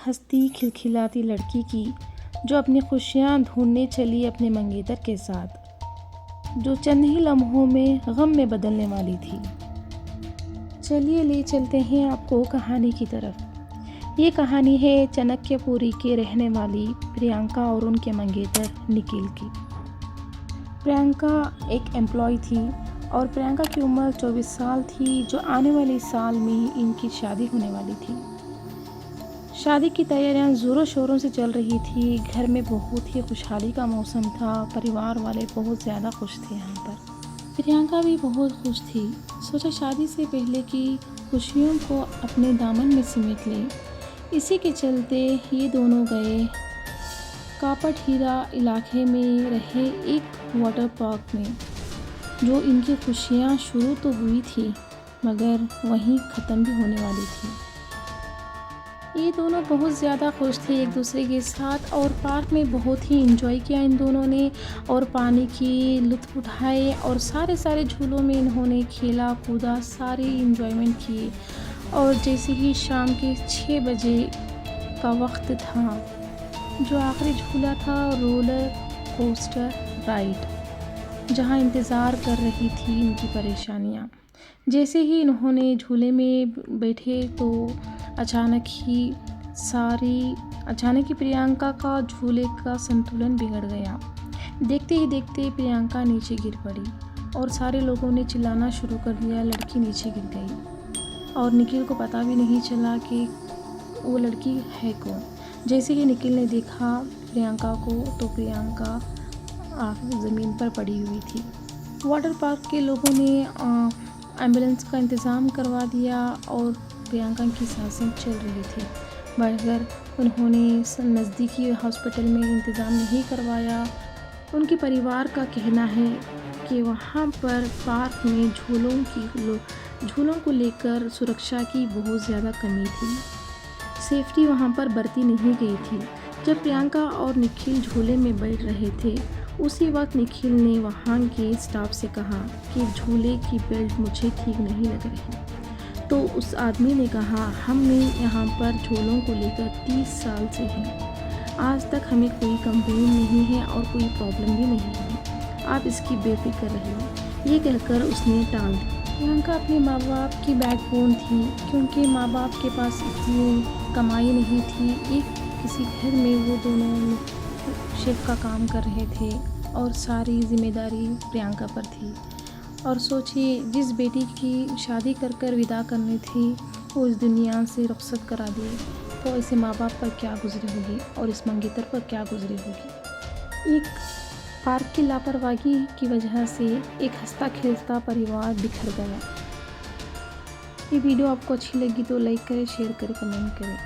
हंसती खिलखिलाती लड़की की जो अपनी खुशियाँ ढूंढने चली अपने मंगेतर के साथ, जो चंद ही लम्हों में गम में बदलने वाली थी। चलिए ले चलते हैं आपको कहानी की तरफ। ये कहानी है चाणक्यपुरी के रहने वाली प्रियंका और उनके मंगेतर निखिल की। प्रियंका एक एम्प्लॉय थी और प्रियंका की उम्र 24 साल थी, जो आने वाले साल में इनकी शादी होने वाली थी। शादी की तैयारियां ज़ोरों शोरों से चल रही थी। घर में बहुत ही खुशहाली का मौसम था। परिवार वाले बहुत ज़्यादा खुश थे यहाँ पर। प्रियंका भी बहुत खुश थी। सोचा शादी से पहले कि खुशियों को अपने दामन में समेट ले। इसी के चलते ये दोनों गए कापट हीरा इलाके में रहे एक वाटर पार्क में। जो इनकी खुशियाँ शुरू तो हुई थी मगर वहीं ख़त्म भी होने वाली थी। ये दोनों बहुत ज़्यादा खुश थे एक दूसरे के साथ और पार्क में बहुत ही एंजॉय किया इन दोनों ने और पानी की लुत्फ़ उठाए और सारे झूलों में इन्होंने खेला कूदा, सारे एंजॉयमेंट किए। और जैसे ही शाम के 6 बजे का वक्त था, जो आखिरी झूला था रोलर कोस्टर राइड, जहां इंतज़ार कर रही थी इनकी परेशानियां। जैसे ही इन्होंने झूले में बैठे तो अचानक ही प्रियंका का झूले का संतुलन बिगड़ गया। देखते ही देखते प्रियंका नीचे गिर पड़ी और सारे लोगों ने चिल्लाना शुरू कर दिया, लड़की नीचे गिर गई। और निखिल को पता भी नहीं चला कि वो लड़की है कौन। जैसे ही निखिल ने देखा प्रियंका को तो प्रियंका ज़मीन पर पड़ी हुई थी। वाटर पार्क के लोगों ने एम्बुलेंस का इंतज़ाम करवा दिया और प्रियंका की सांसें चल रही थी, मगर उन्होंने नज़दीकी हॉस्पिटल में इंतज़ाम नहीं करवाया। उनके परिवार का कहना है कि वहाँ पर पार्क में झूलों को लेकर सुरक्षा की बहुत ज़्यादा कमी थी। सेफ्टी वहाँ पर बरती नहीं गई थी। जब प्रियंका और निखिल झूले में बैठ रहे थे, उसी वक्त निखिल ने वहाँ के स्टाफ से कहा कि झूले की बेल्ट मुझे ठीक नहीं लग रही। तो उस आदमी ने कहा, हमने यहाँ पर झूलों को लेकर 30 साल से हैं, आज तक हमें कोई कंप्लेन नहीं है और कोई प्रॉब्लम भी नहीं है, आप इसकी बेफिक्र रहिए। ये कहकर उसने टाल दी। प्रियंका अपने माँ बाप की बैकबोन थी, क्योंकि माँ बाप के पास इतनी कमाई नहीं थी। एक किसी घर में वो दोनों शेफ का काम कर रहे थे और सारी जिम्मेदारी प्रियंका पर थी। और सोचिए, जिस बेटी की शादी कर विदा करनी थी वो इस दुनिया से रुखसत करा दी, तो ऐसे माँ बाप पर क्या गुजरी होगी और इस मंगेतर पर क्या गुजरी होगी। एक पार्क की लापरवाही की वजह से एक हंसता खेलता परिवार बिखर गया। ये वीडियो आपको अच्छी लगी तो लाइक करें, शेयर करें, कमेंट करें।